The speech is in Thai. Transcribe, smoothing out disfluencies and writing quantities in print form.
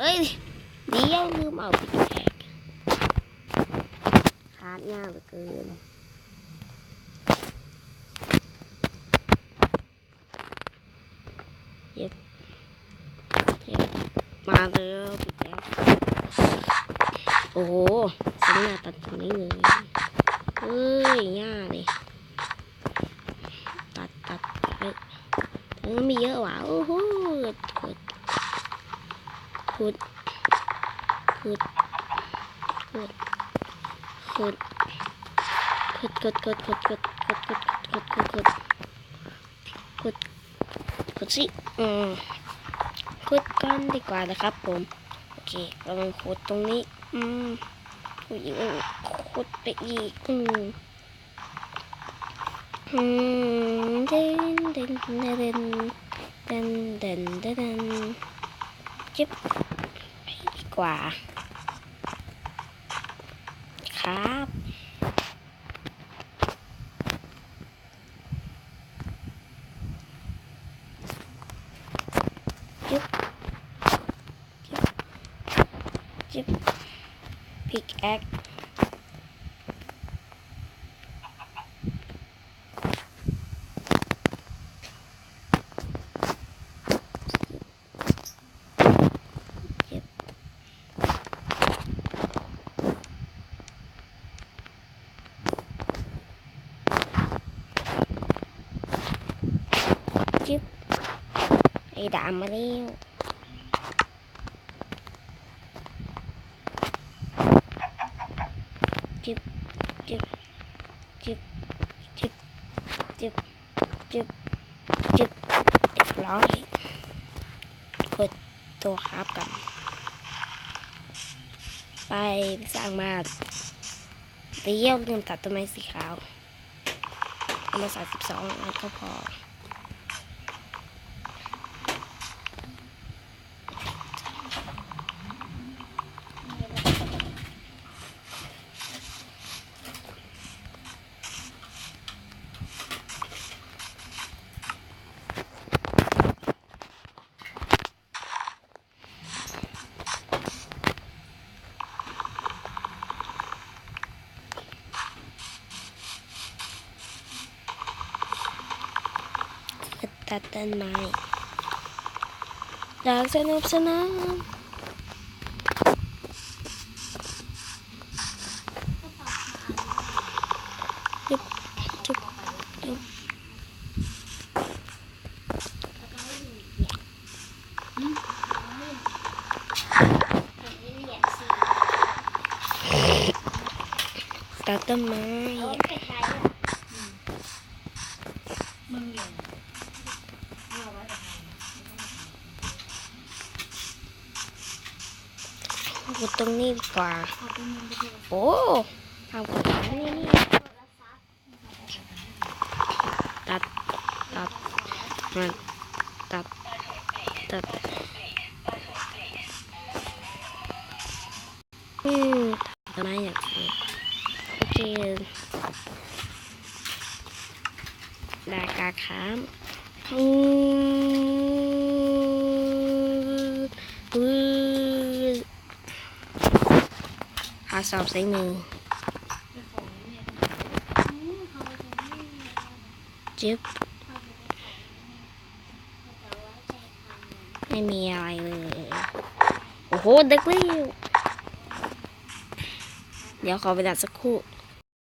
เฮ้ยเดี๋ยวลืมเอาปิดแท็กขาดยากเหลือเกินเย็บมาเลยปิดแท็กโอ้โหสัญญาตัดตรงนี้เลยเฮ้ยง่ายเลยตัดเฮ้ยมีเยอะว่ะโอ้โหขุดสิขุดก้อนดีกว่านะครับผมโอเคเราลองขุดตรงนี้ขุดไปอีกเด่นจิ๊บไปดีกว่าครับจิ๊บพิกแอคจิ๊บไอ้ดามมาแล้วจิ๊บเรียบร้อยกดตัวครับกันไปสร้างบ้านเดี๋ยวลืมตัดต้นไม้สีขาวเอามา32อันก็พอตัดต้นไม้อยากสนุกสนานจุบตัดต้นไม้ขุดตรงนี้ดีกว่าโอ้ทำกับนี่ตัดมันตัดทำไมอย่างนี้โอเคดากาขามหาสอบใส่มือจิ๊บไม่มีอะไรเลยโอ้โหดึกเลยเดี๋ยวขอเวลาสักครู่